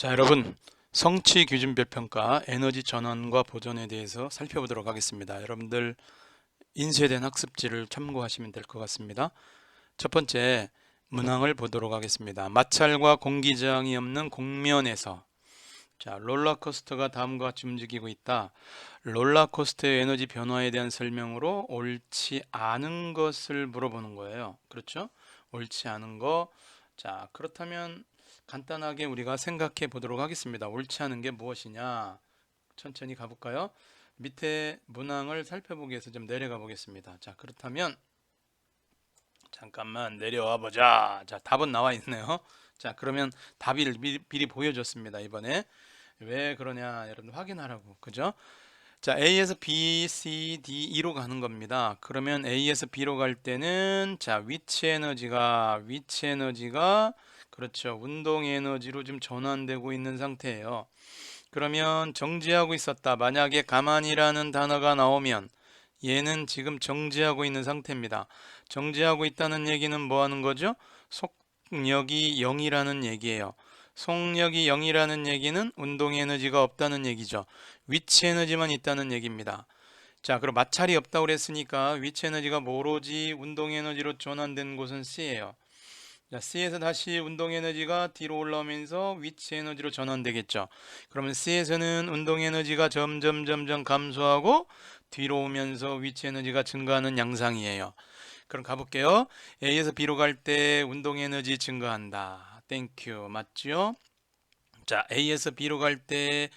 자, 여러분, 성취 기준별 평가 에너지 전환과 보존에 대해서 살펴보도록 하겠습니다. 여러분들 인쇄된 학습지를 참고하시면 될 것 같습니다. 첫 번째, 문항을 보도록 하겠습니다. 마찰과 공기저항이 없는 공면에서 롤러코스터가 다음과 같이 움직이고 있다. 롤러코스터의 에너지 변화에 대한 설명으로 옳지 않은 것을 물어보는 거예요. 그렇죠? 옳지 않은 거. 자, 그렇다면 간단하게 우리가 생각해 보도록 하겠습니다. 옳지 않은 게 무엇이냐? 천천히 가볼까요? 밑에 문항을 살펴보기 위해서 좀 내려가 보겠습니다. 자, 그렇다면 잠깐만 내려와 보자. 자, 답은 나와 있네요. 자, 그러면 답을 미리 보여줬습니다. 이번에 왜 그러냐 여러분 확인하라고. 그죠? 자, A에서 B, C, D, E로 가는 겁니다. 그러면 A에서 B로 갈 때는 위치 에너지가 그렇죠. 운동 에너지로 좀 전환되고 있는 상태예요. 그러면 정지하고 있었다. 만약에 가만히라는 단어가 나오면 얘는 지금 정지하고 있는 상태입니다. 정지하고 있다는 얘기는 뭐 하는 거죠? 속력이 0이라는 얘기예요. 속력이 0이라는 얘기는 운동 에너지가 없다는 얘기죠. 위치 에너지만 있다는 얘기입니다. 자, 그럼 마찰이 없다고 그랬으니까 위치 에너지가 오로지 운동 에너지로 전환된 곳은 C예요. 자, C에서 다시 운동 에너지가 D로 올라오면서 위치 에너지로 전환되겠죠. 그러면 C에서는 운동 에너지가 점점 감소하고 뒤로 오면서 위치 에너지가 증가하는 양상이에요. 그럼 가볼게요. A에서 B로 갈 때 운동 에너지 증가한다. 땡큐. 맞죠? 자, A에서 B로 갈 때,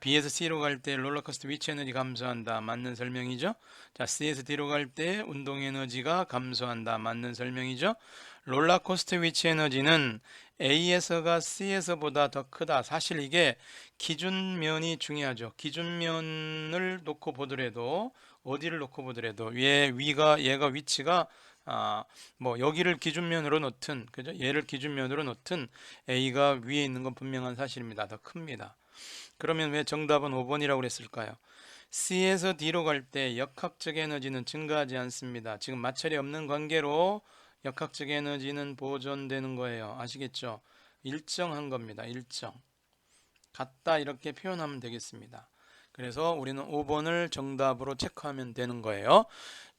B에서 C로 갈 때 롤러코스터 위치 에너지 감소한다. 맞는 설명이죠? 자, C에서 D로 갈 때 운동 에너지가 감소한다. 맞는 설명이죠? 롤러코스터 위치 에너지는 A에서가 C에서보다 더 크다. 사실 이게 기준면이 중요하죠. 기준면을 놓고 보더라도 어디를 놓고 보더라도 얘가 위치가 뭐 여기를 기준면으로 놓든 그죠? 얘를 기준면으로 놓든 A가 위에 있는 건 분명한 사실입니다. 더 큽니다. 그러면 왜 정답은 5번이라고 그랬을까요? C에서 D로 갈 때 역학적 에너지는 증가하지 않습니다. 지금 마찰이 없는 관계로 역학적 에너지는 보존되는 거예요. 아시겠죠? 일정한 겁니다. 일정. 같다 이렇게 표현하면 되겠습니다. 그래서 우리는 5번을 정답으로 체크하면 되는 거예요.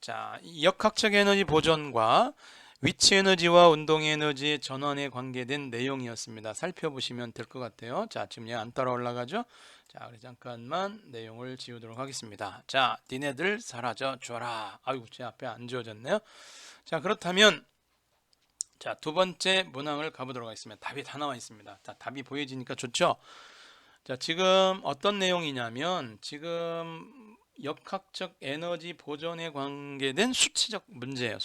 자, 역학적 에너지 보존과 위치 에너지와 운동 에너지의 전환에 관계된 내용이었습니다. 살펴보시면 될 것 같아요. 자, 지금 얘 안 따라 올라가죠? 자, 우리 잠깐만 내용을 지우도록 하겠습니다. 자, 니네들 사라져 줘라. 아이고, 제 앞에 안 지워졌네요. 자, 그렇다면 자, 두 번째 문항을 가보도록 하겠습니다. 답이 다 나와 있습니다. 자, 답이 보여지니까 좋죠? 자, 지금 어떤 내용이냐면 지금 역학적 에너지 보존에 관계된 수치적 문제예요.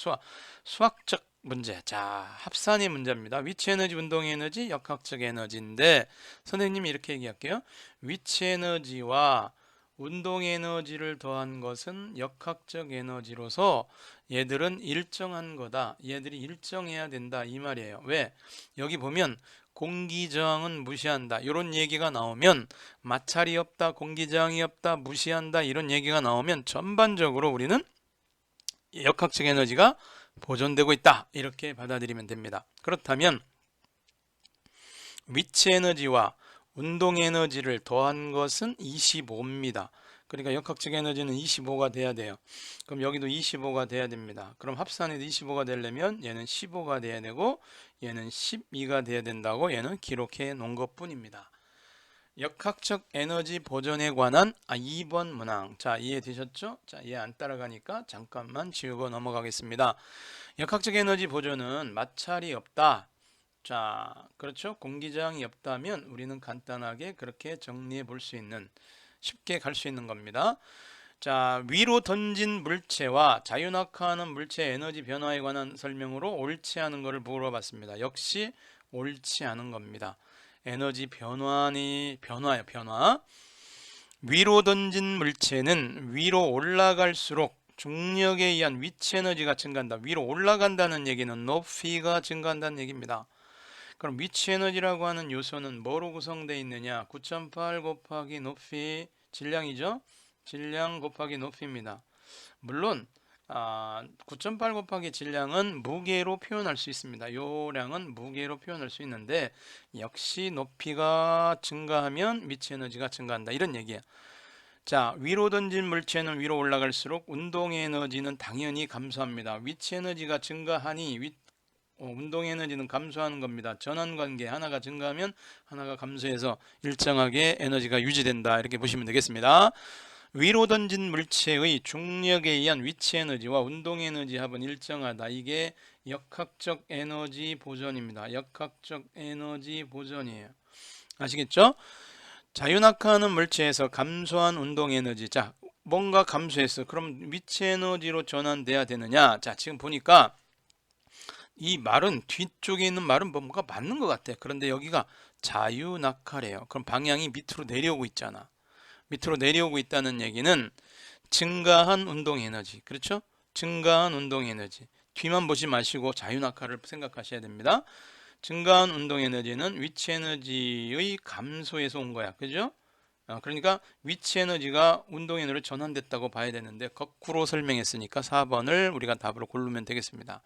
수학적 문제. 자, 합산의 문제입니다. 위치 에너지, 운동 에너지, 역학적 에너지인데 선생님이 이렇게 얘기할게요. 위치 에너지와 운동 에너지를 더한 것은 역학적 에너지로서 얘들은 일정한 거다. 얘들이 일정해야 된다. 이 말이에요. 왜? 여기 보면 공기저항은 무시한다. 이런 얘기가 나오면 마찰이 없다, 공기저항이 없다, 무시한다 이런 얘기가 나오면 전반적으로 우리는 역학적 에너지가 보존되고 있다. 이렇게 받아들이면 됩니다. 그렇다면 위치 에너지와 운동 에너지를 더한 것은 25입니다. 그러니까 역학적 에너지는 25가 돼야 돼요. 그럼 여기도 25가 돼야 됩니다. 그럼 합산해도 25가 되려면 얘는 15가 돼야 되고 얘는 12가 돼야 된다고 얘는 기록해 놓은 것 뿐입니다. 역학적 에너지 보존에 관한 2번 문항. 자, 이해되셨죠? 자, 얘 안 따라가니까 잠깐만 지우고 넘어가겠습니다. 역학적 에너지 보존은 마찰이 없다. 자, 그렇죠? 공기저항이 없다면 우리는 간단하게 그렇게 정리해 볼 수 있는 쉽게 갈 수 있는 겁니다. 자, 위로 던진 물체와 자유낙하하는 물체의 에너지 변화에 관한 설명으로 옳지 않은 것을 물어봤습니다. 역시 옳지 않은 겁니다. 에너지 변화예요, 변화. 위로 던진 물체는 위로 올라갈수록 중력에 의한 위치 에너지가 증가한다. 위로 올라간다는 얘기는 높이가 증가한다는 얘기입니다. 그럼 위치 에너지라고 하는 요소는 뭐로 구성되어 있느냐? 9.8 곱하기 높이 질량이죠? 질량 곱하기 높이입니다. 물론 9.8 곱하기 질량은 무게로 표현할 수 있습니다. 요량은 무게로 표현할 수 있는데 역시 높이가 증가하면 위치 에너지가 증가한다 이런 얘기예요. 자, 위로 던진 물체는 위로 올라갈수록 운동 에너지는 당연히 감소합니다. 위치 에너지가 증가하니 운동 에너지는 감소하는 겁니다. 전환 관계 하나가 증가하면 하나가 감소해서 일정하게 에너지가 유지된다 이렇게 보시면 되겠습니다. 위로 던진 물체의 중력에 의한 위치 에너지와 운동 에너지 합은 일정하다. 이게 역학적 에너지 보존입니다. 역학적 에너지 보존이에요. 아시겠죠? 자유낙하하는 물체에서 감소한 운동 에너지. 자, 뭔가 감소했어. 그럼 위치 에너지로 전환돼야 되느냐? 자, 지금 보니까 이 말은 뒤쪽에 있는 말은 뭔가 맞는 것 같아. 그런데 여기가 자유낙하래요. 그럼 방향이 밑으로 내려오고 있잖아. 밑으로 내려오고 있다는 얘기는 증가한 운동 에너지. 그렇죠? 증가한 운동 에너지. 뒤만 보지 마시고 자유낙하를 생각하셔야 됩니다. 증가한 운동 에너지는 위치 에너지의 감소에서 온 거야. 그죠? 그러니까 위치 에너지가 운동 에너지로 전환됐다고 봐야 되는데 거꾸로 설명했으니까 4번을 우리가 답으로 고르면 되겠습니다.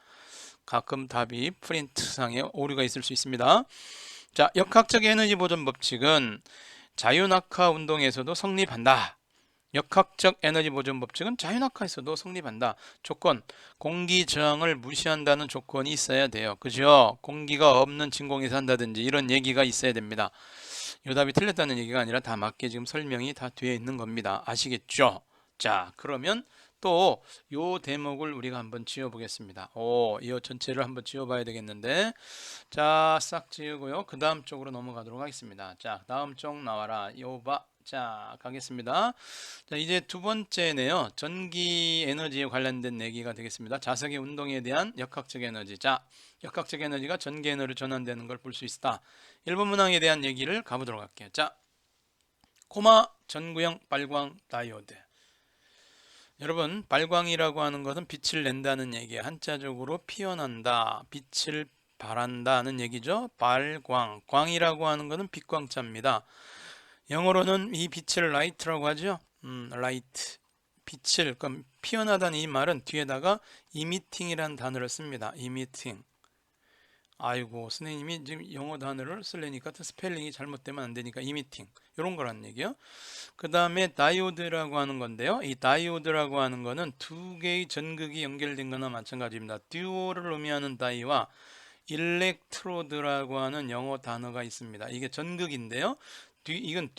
가끔 답이 프린트상에 오류가 있을 수 있습니다. 자, 역학적 에너지 보존 법칙은 자유낙하 운동에서도 성립한다. 역학적 에너지 보존 법칙은 자유낙하에서도 성립한다. 조건, 공기 저항을 무시한다는 조건이 있어야 돼요. 그죠? 공기가 없는 진공에서 한다든지 이런 얘기가 있어야 됩니다. 이 답이 틀렸다는 얘기가 아니라 다 맞게 지금 설명이 다 되어 있는 겁니다. 아시겠죠? 자, 그러면 또 요 대목을 우리가 한번 지워 보겠습니다. 이 전체를 한번 지워 봐야 되겠는데, 자, 싹 지우고요. 그 다음 쪽으로 넘어가도록 하겠습니다. 자, 다음 쪽 나와라. 자, 가겠습니다. 자, 이제 두 번째네요. 전기 에너지에 관련된 얘기가 되겠습니다. 자석의 운동에 대한 역학적 에너지. 자, 역학적 에너지가 전기 에너지로 전환되는 걸 볼 수 있다. 1번 문항에 대한 얘기를 가보도록 할게요. 자, 코마 전구형 발광 다이오드. 여러분, 발광이라고 하는 것은 빛을 낸다는 얘기예요. 한자적으로 피어난다, 빛을 발한다는 얘기죠. 발광, 광이라고 하는 것은 빛광자입니다. 영어로는 이 빛을 light라고 하죠. light, 빛을, 그럼 피어나다는 이 말은 뒤에다가 emitting이라는 단어를 씁니다. emitting. 아이고, 선생님이 지금 영어 단어를 쓰려니까 스펠링이 잘못되면 안 되니까 emitting 이런 거라는 얘기요. 그 다음에 다이오드라고 하는 건데요. 이 다이오드라고 하는 거는 두 개의 전극이 연결된 거나 마찬가지입니다. 듀오를 의미하는 다이와 일렉트로드라고 하는 영어 단어가 있습니다. 이게 전극인데요. 이건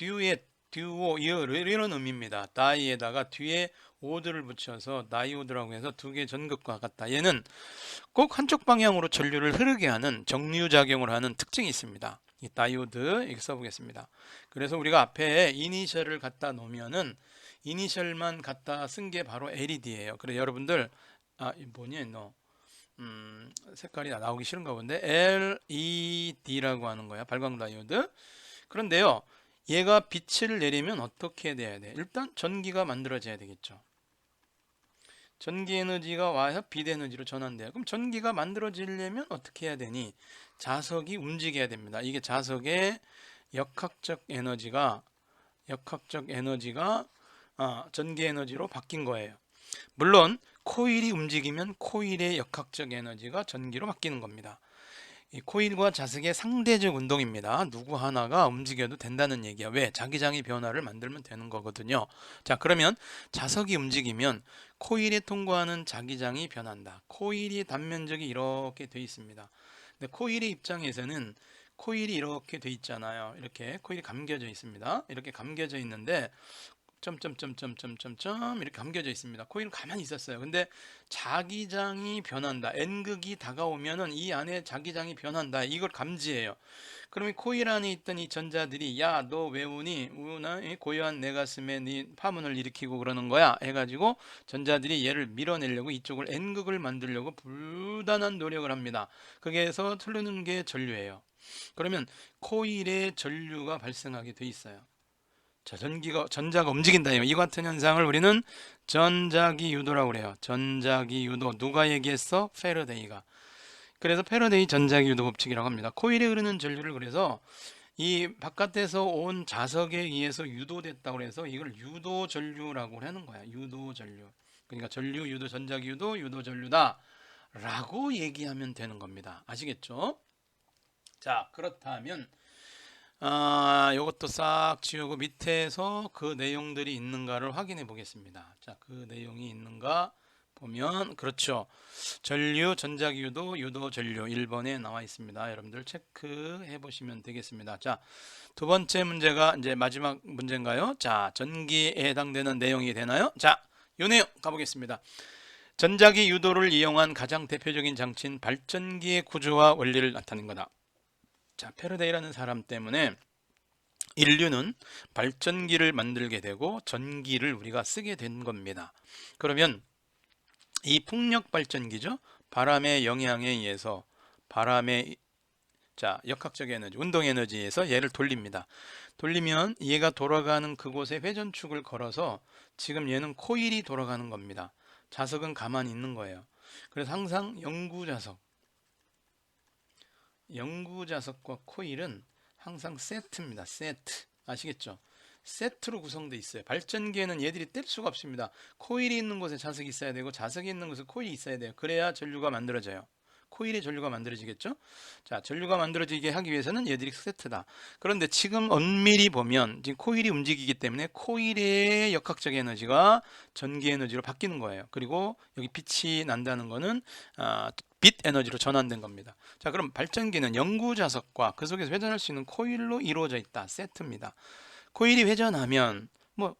듀오 이런 의미입니다. 다이에다가 뒤에 오드를 붙여서 다이오드라고 해서 두 개의 전극과 같다. 얘는 꼭 한쪽 방향으로 전류를 흐르게 하는 정류작용을 하는 특징이 있습니다. 이 다이오드 이렇게 써보겠습니다. 그래서 우리가 앞에 이니셜을 갖다 놓으면은 이니셜만 갖다 쓴 게 바로 LED예요. 그래 여러분들 뭐니 너 색깔이 나오기 싫은가 본데 LED라고 하는 거야. 발광 다이오드. 그런데요. 얘가 빛을 내리면 어떻게 돼야 돼? 일단 전기가 만들어져야 되겠죠. 전기 에너지가 와서 빛 에너지로 전환돼요. 그럼 전기가 만들어지려면 어떻게 해야 되니? 자석이 움직여야 됩니다. 이게 자석의 역학적 에너지가 전기 에너지로 바뀐 거예요. 물론 코일이 움직이면 코일의 역학적 에너지가 전기로 바뀌는 겁니다. 이 코일과 자석의 상대적 운동입니다. 누구 하나가 움직여도 된다는 얘기야. 왜? 자기장의 변화를 만들면 되는 거거든요. 자, 그러면 자석이 움직이면 코일에 통과하는 자기장이 변한다. 코일이 단면적이 이렇게 돼 있습니다. 근데 코일의 입장에서는 코일이 이렇게 돼 있잖아요. 이렇게 코일이 감겨져 있습니다. 이렇게 감겨져 있는데 점점점점점점점 이렇게 감겨져 있습니다. 코일은 가만히 있었어요. 근데 자기장이 변한다. N극이 다가오면은 이 안에 자기장이 변한다. 이걸 감지해요. 그러면 코일 안에 있던 이 전자들이 야, 너 왜 우니? 우나 고요한 내 가슴에 네 파문을 일으키고 그러는 거야. 해가지고 전자들이 얘를 밀어내려고 이쪽을 N극을 만들려고 불단한 노력을 합니다. 거기에서 흐르는 게 전류예요. 그러면 코일에 전류가 발생하게 돼 있어요. 자, 전자가 움직인다. 이 같은 현상을 우리는 전자기 유도라고 그래요. 전자기 유도. 누가 얘기했어? 패러데이가. 그래서 패러데이 전자기 유도 법칙이라고 합니다. 코일에 흐르는 전류를 그래서 이 바깥에서 온 자석에 의해서 유도됐다고 해서 이걸 유도 전류라고 하는 거야. 유도 전류. 그러니까 전류, 유도, 전자기, 유도, 유도, 전류다 라고 얘기하면 되는 겁니다. 아시겠죠? 자, 그렇다면 요것도 싹 지우고 밑에서 그 내용들이 있는가를 확인해 보겠습니다. 자, 그 내용이 있는가 보면 그렇죠. 전류, 전자기, 유도, 유도, 전류 1번에 나와 있습니다. 여러분들 체크해 보시면 되겠습니다. 자, 두 번째 문제가 이제 마지막 문제인가요? 자, 전기에 해당되는 내용이 되나요? 자, 요 내용 가보겠습니다. 전자기 유도를 이용한 가장 대표적인 장치인 발전기의 구조와 원리를 나타낸 거다. 자, 패러데이라는 사람 때문에 인류는 발전기를 만들게 되고 전기를 우리가 쓰게 된 겁니다. 그러면 이 풍력 발전기죠. 바람의 영향에 의해서 바람의 역학적 에너지, 운동 에너지에서 얘를 돌립니다. 돌리면 얘가 돌아가는 그곳에 회전축을 걸어서 지금 얘는 코일이 돌아가는 겁니다. 자석은 가만히 있는 거예요. 그래서 항상 영구자석과 코일은 항상 세트입니다. 세트. 아시겠죠? 세트로 구성되어 있어요. 발전기에는 얘들이 뗄 수가 없습니다. 코일이 있는 곳에 자석이 있어야 되고 자석이 있는 곳에 코일이 있어야 돼요. 그래야 전류가 만들어져요. 코일에 전류가 만들어지겠죠? 자, 전류가 만들어지게 하기 위해서는 얘들이 세트다. 그런데 지금 엄밀히 보면 지금 코일이 움직이기 때문에 코일의 역학적 에너지가 전기 에너지로 바뀌는 거예요. 그리고 여기 빛이 난다는 거는 빛 에너지로 전환된 겁니다. 자, 그럼 발전기는 영구 자석과 그 속에서 회전할 수 있는 코일로 이루어져 있다. 세트입니다. 코일이 회전하면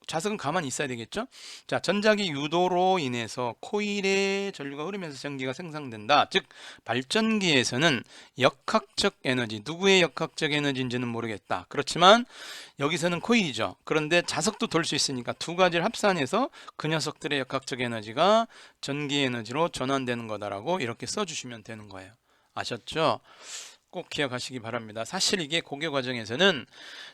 자석은 가만히 있어야 되겠죠? 자, 전자기 유도로 인해서 코일에 전류가 흐르면서 전기가 생성된다. 즉, 발전기에서는 역학적 에너지, 누구의 역학적 에너지인지는 모르겠다. 그렇지만 여기서는 코일이죠. 그런데 자석도 돌 수 있으니까 두 가지를 합산해서 그 녀석들의 역학적 에너지가 전기 에너지로 전환되는 거다라고 이렇게 써주시면 되는 거예요. 아셨죠? 꼭 기억하시기 바랍니다. 사실 이게 고교 과정에서는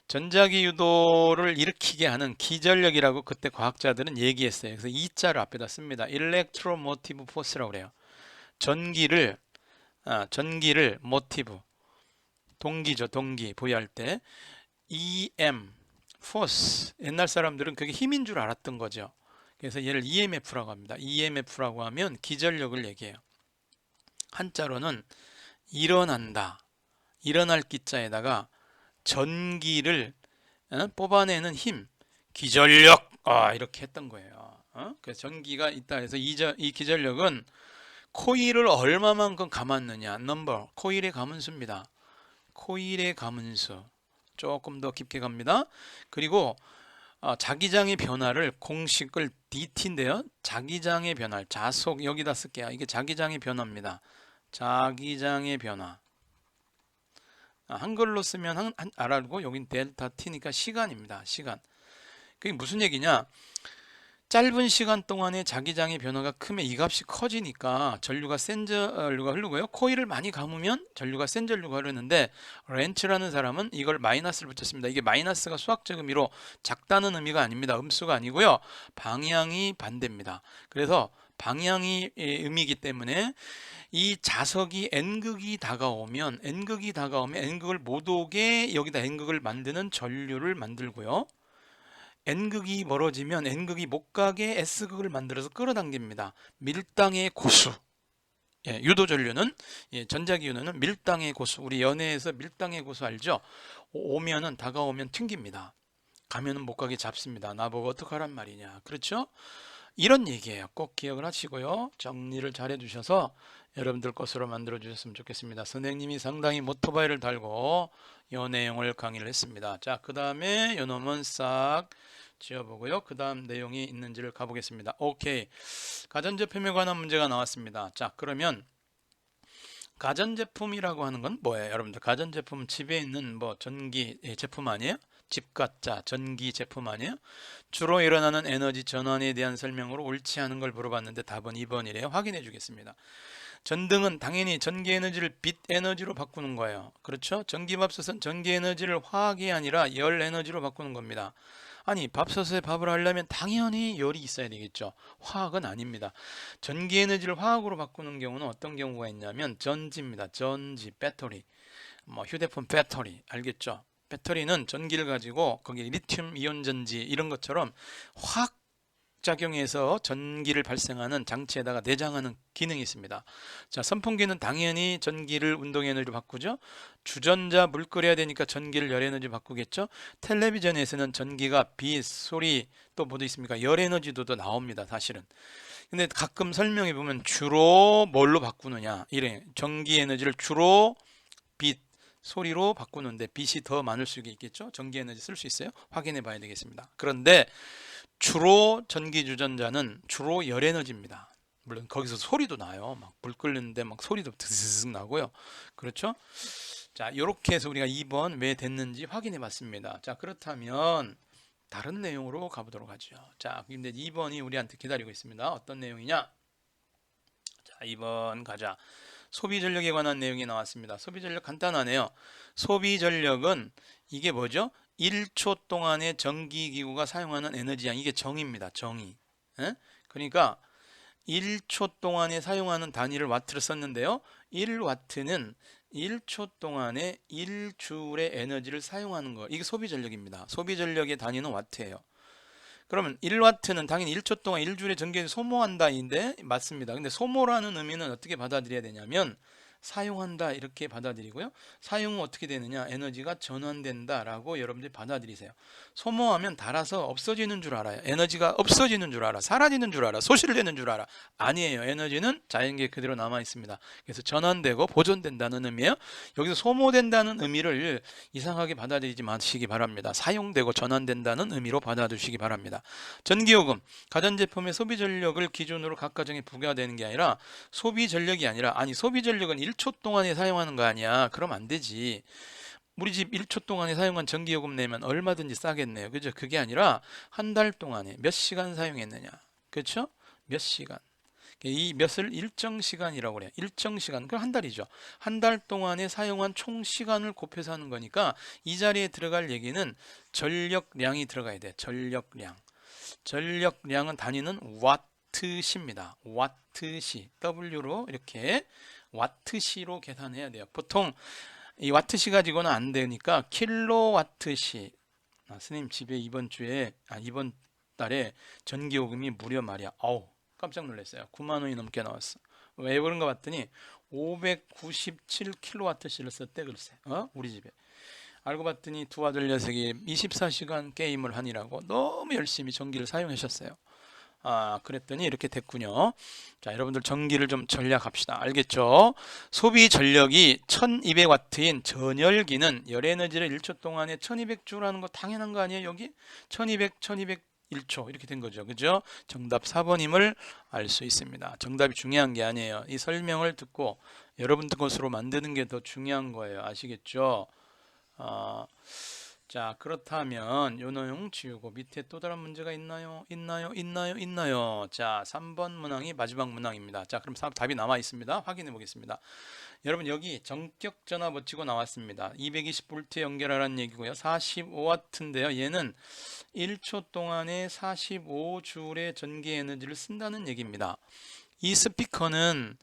전자기 유도를 일으키게 하는 기전력이라고 그때 과학자들은 얘기했어요. 그래서 E자를 앞에다 씁니다. Electromotive Force라고 그래요. 전기를 모티브, 동기죠. 동기 부여할 때 EM, force. 옛날 사람들은 그게 힘인 줄 알았던 거죠. 그래서 얘를 EMF라고 합니다. EMF라고 하면 기전력을 얘기해요. 한자로는 일어난다. 일어날 기자에다가 전기를 뽑아내는 힘, 기전력 이렇게 했던 거예요. 그래서 전기가 있다 해서 이 기전력은 코일을 얼마만큼 감았느냐, 넘버, 코일의 가문수입니다. 코일의 가문수 조금 더 깊게 갑니다. 그리고 자기장의 변화를 공식을 DT인데요. 자기장의 변화, 자속 여기다 쓸게요. 이게 자기장의 변화입니다. 자기장의 변화. 한글로 쓰면 알고 여긴 델타 T니까 시간입니다. 시간. 그게 무슨 얘기냐? 짧은 시간 동안에 자기장의 변화가 크면 이 값이 커지니까 전류가 센 전류가 흐르고요. 코일을 많이 감으면 전류가 센 전류가 흐르는데 렌츠라는 사람은 이걸 마이너스를 붙였습니다. 이게 마이너스가 수학적 의미로 작다는 의미가 아닙니다. 음수가 아니고요. 방향이 반대입니다. 그래서 방향이 의미이기 때문에 이 자석이 N극이 다가오면 N극을 못 오게 여기다 N극을 만드는 전류를 만들고요. N극이 멀어지면 N극이 못 가게 S극을 만들어서 끌어당깁니다. 밀당의 고수. 유도 전류는 전자기 유도는 밀당의 고수. 우리 연애에서 밀당의 고수 알죠? 오면은 다가오면 튕깁니다. 가면은 못 가게 잡습니다. 나보고 어떡하란 말이냐. 그렇죠? 이런 얘기예요. 꼭 기억을 하시고요. 정리를 잘 해주셔서 여러분들 것으로 만들어 주셨으면 좋겠습니다. 선생님이 상당히 모토바이를 달고 이 내용을 강의를 했습니다. 자, 그 다음에 이 놈은 싹 지워보고요. 그 다음 내용이 있는지를 가보겠습니다. 오케이. 가전제품에 관한 문제가 나왔습니다. 자, 그러면 가전제품이라고 하는 건 뭐예요? 여러분들 가전제품은 집에 있는 전기 제품 아니에요? 집가짜 전기 제품 아니에요? 주로 일어나는 에너지 전환에 대한 설명으로 옳지 않은 걸 물어봤는데 답은 2번이래요. 확인해 주겠습니다. 전등은 당연히 전기 에너지를 빛 에너지로 바꾸는 거예요. 그렇죠? 전기밥솥은 전기 에너지를 화학이 아니라 열 에너지로 바꾸는 겁니다. 아니, 밥솥에 밥을 하려면 당연히 열이 있어야 되겠죠. 화학은 아닙니다. 전기 에너지를 화학으로 바꾸는 경우는 어떤 경우가 있냐면 전지입니다. 전지, 배터리. 휴대폰 배터리 알겠죠? 배터리는 전기를 가지고 거기 리튬 이온 전지 이런 것처럼 작용해서 전기를 발생하는 장치에다가 내장하는 기능이 있습니다. 자, 선풍기는 당연히 전기를 운동 에너지로 바꾸죠. 주전자 물 끓여야 되니까 전기를 열 에너지 바꾸겠죠. 텔레비전에서는 전기가 빛, 소리 또 뭐도 있습니까? 열 에너지도 나옵니다. 사실은. 근데 가끔 설명해 보면 주로 뭘로 바꾸느냐 이래. 전기 에너지를 주로 빛, 소리로 바꾸는데 빛이 더 많을 수 있겠죠. 전기 에너지 쓸 수 있어요. 확인해 봐야 되겠습니다. 그런데 주로 전기 주전자는 주로 열 에너지입니다. 물론 거기서 소리도 나요. 막 불 끓는데 막 소리도 드스스 나고요. 그렇죠? 자, 이렇게 해서 우리가 2번 왜 됐는지 확인해 봤습니다. 자, 그렇다면 다른 내용으로 가보도록 하죠. 자, 근데 2번이 우리한테 기다리고 있습니다. 어떤 내용이냐? 자, 2번 가자. 소비 전력에 관한 내용이 나왔습니다. 소비 전력 간단하네요. 소비 전력은 이게 뭐죠? 1초 동안에 전기기구가 사용하는 에너지량, 이게 정입니다. 정의. 에? 그러니까 1초 동안에 사용하는 단위를 와트를 썼는데요. 1와트는 1초 동안에 1줄의 에너지를 사용하는 거. 이게 소비 전력입니다. 소비 전력의 단위는 와트예요. 그러면 1와트는 당연히 1초 동안 1줄의 전기를 소모한다인데 맞습니다. 근데 소모라는 의미는 어떻게 받아들여야 되냐면 사용한다 이렇게 받아들이고요. 사용 후 어떻게 되느냐? 에너지가 전환된다라고 여러분들이 받아들이세요. 소모하면 닳아서 없어지는 줄 알아요. 에너지가 없어지는 줄 알아. 사라지는 줄 알아. 소실되는 줄 알아. 아니에요. 에너지는 자연계 그대로 남아 있습니다. 그래서 전환되고 보존된다는 의미예요. 여기서 소모된다는 의미를 이상하게 받아들이지 마시기 바랍니다. 사용되고 전환된다는 의미로 받아두시기 바랍니다. 전기요금, 가전제품의 소비 전력을 기준으로 각 가정에 부과되는 게 아니라 소비 전력이 아니라 소비 전력은 1초 동안에 사용하는 거 아니야. 그럼 안 되지. 우리 집 1초 동안에 사용한 전기요금 내면 얼마든지 싸겠네요. 그죠? 그게 아니라 한 달 동안에 몇 시간 사용했느냐. 그렇죠? 몇 시간. 이 몇을 일정 시간이라고 그래요. 일정 시간. 그럼 한 달이죠. 한 달 동안에 사용한 총 시간을 곱해서 하는 거니까 이 자리에 들어갈 얘기는 전력량이 들어가야 돼. 전력량. 전력량은 단위는 와트시입니다. 와트시. W로 이렇게 와트시로 계산해야 돼요. 보통 이 와트시 가지고는 안 되니까 킬로와트시. 스님 집에 이번 달에 전기요금이 무려 말이야. 어우, 깜짝 놀랐어요. 9만 원이 넘게 나왔어. 왜 그런가 봤더니 597킬로와트시를 썼대. 글쎄. 우리 집에. 알고 봤더니 두 아들 녀석이 24시간 게임을 하느라고 너무 열심히 전기를 사용하셨어요. 그랬더니 이렇게 됐군요. 자, 여러분들 전기를 좀 절약합시다. 알겠죠? 소비 전력이 1200와트인 전열기는 열 에너지를 1초 동안에 1200주라는 거 당연한 거 아니에요? 여기 1200, 1초 이렇게 된 거죠. 그죠? 정답 4번임을 알 수 있습니다. 정답이 중요한 게 아니에요. 이 설명을 듣고 여러분들 것으로 만드는 게 더 중요한 거예요. 아시겠죠? 자, 그렇다면 요 내용 지우고 밑에 또 다른 문제가 있나요? 자, 3번 문항이 마지막 문항입니다. 자, 그럼 답이 남아 있습니다. 확인해 보겠습니다. 여러분, 여기 전격 전화 버티고 나왔습니다. 220V 연결하라는 얘기고요. 45W인데요. 얘는 1초 동안에 45줄의 전기 에너지를 쓴다는 얘기입니다. 이 스피커는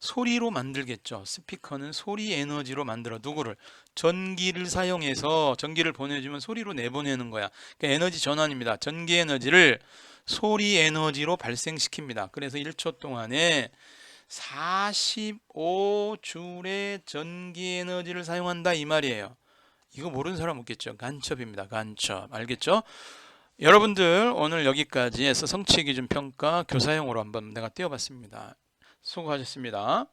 소리로 만들겠죠. 스피커는 소리 에너지로 만들어. 누구를? 전기를 사용해서 전기를 보내주면 소리로 내보내는 거야. 그러니까 에너지 전환입니다. 전기 에너지를 소리 에너지로 발생시킵니다. 그래서 1초 동안에 45줄의 전기 에너지를 사용한다 이 말이에요. 이거 모르는 사람 없겠죠. 간첩입니다. 간첩. 알겠죠? 여러분들 오늘 여기까지 해서 성취 기준 평가 교사용으로 한번 내가 띄워봤습니다. 수고하셨습니다.